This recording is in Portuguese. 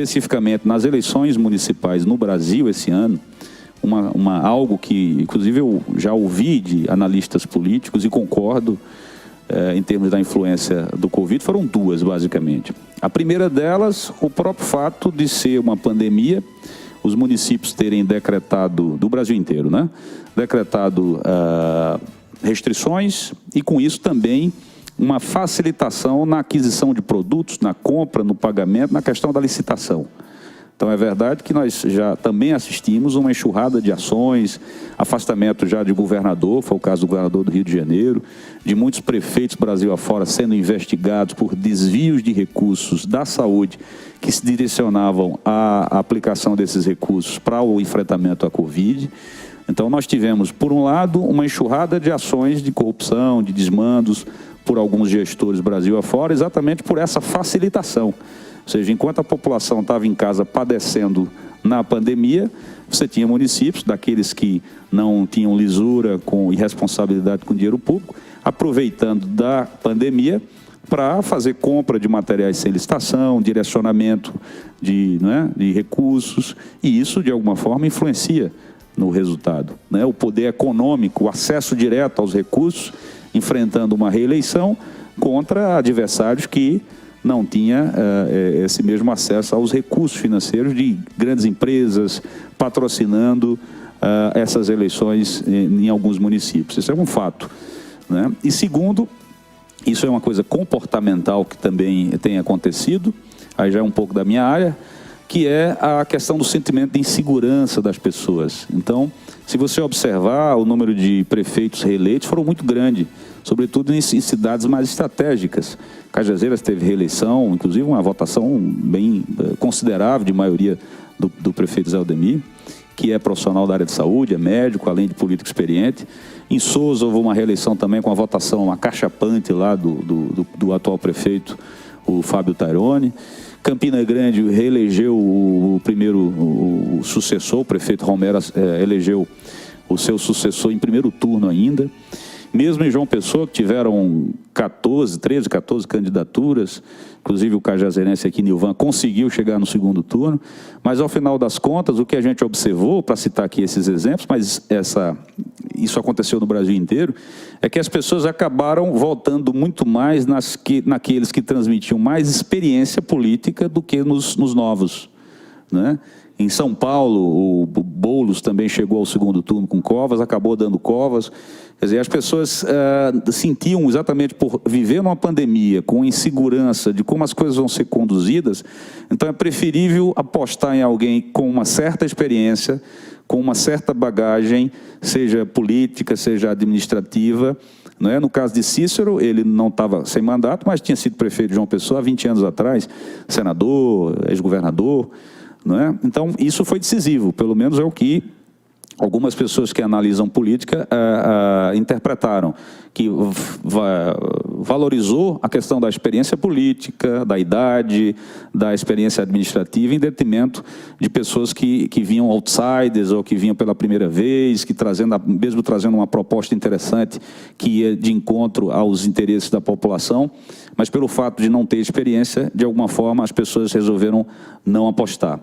especificamente nas eleições municipais no Brasil esse ano, algo que, inclusive, eu já ouvi de analistas políticos e concordo em termos da influência do Covid, foram duas, basicamente. A primeira delas, o próprio fato de ser uma pandemia, os municípios terem decretado, do Brasil inteiro, né? Decretado restrições e, com isso, também uma facilitação na aquisição de produtos, na compra, no pagamento, na questão da licitação. Então, é verdade que nós já também assistimos uma enxurrada de ações, afastamento já de governador, foi o caso do governador do Rio de Janeiro, de muitos prefeitos Brasil afora sendo investigados por desvios de recursos da saúde que se direcionavam à aplicação desses recursos para o enfrentamento à Covid. Então, nós tivemos, por um lado, uma enxurrada de ações de corrupção, de desmandos por alguns gestores Brasil afora, exatamente por essa facilitação. Ou seja, enquanto a população estava em casa padecendo na pandemia, você tinha municípios, daqueles que não tinham lisura e responsabilidade com o dinheiro público, aproveitando da pandemia para fazer compra de materiais sem licitação, direcionamento de recursos, e isso, de alguma forma, influencia no resultado, né? O poder econômico, o acesso direto aos recursos, enfrentando uma reeleição contra adversários que não tinha esse mesmo acesso aos recursos financeiros de grandes empresas patrocinando essas eleições em alguns municípios. Isso é um fato, né? E segundo, isso é uma coisa comportamental que também tem acontecido, aí já é um pouco da minha área, que é a questão do sentimento de insegurança das pessoas. Então, se você observar, o número de prefeitos reeleitos foram muito grande, sobretudo em cidades mais estratégicas. Cajazeiras teve reeleição, inclusive uma votação bem considerável de maioria do prefeito Zé Aldemir, que é profissional da área de saúde, é médico, além de político experiente. Em Souza houve uma reeleição também com a votação acachapante lá do atual prefeito, o Fábio Taironi. Campina Grande reelegeu o sucessor, o prefeito Romero elegeu o seu sucessor em primeiro turno ainda. Mesmo em João Pessoa, que tiveram 13, 14 candidaturas, inclusive o cajazeirense aqui, Nilvan, conseguiu chegar no segundo turno, mas ao final das contas, o que a gente observou, para citar aqui esses exemplos, mas isso aconteceu no Brasil inteiro, é que as pessoas acabaram voltando muito mais naqueles que transmitiam mais experiência política do que nos novos, né? Em São Paulo, o Boulos também chegou ao segundo turno com Covas, acabou dando Covas. Quer dizer, as pessoas sentiam, exatamente por viver numa pandemia, com insegurança de como as coisas vão ser conduzidas, então é preferível apostar em alguém com uma certa experiência, com uma certa bagagem, seja política, seja administrativa. Não é? No caso de Cícero, ele não estava sem mandato, mas tinha sido prefeito de João Pessoa há 20 anos atrás, senador, ex-governador. Não é? Então, isso foi decisivo, pelo menos é o que algumas pessoas que analisam política interpretaram, que valorizou a questão da experiência política, da idade, da experiência administrativa, em detrimento de pessoas que vinham outsiders ou que vinham pela primeira vez, que mesmo trazendo uma proposta interessante que ia de encontro aos interesses da população, mas pelo fato de não ter experiência, de alguma forma as pessoas resolveram não apostar.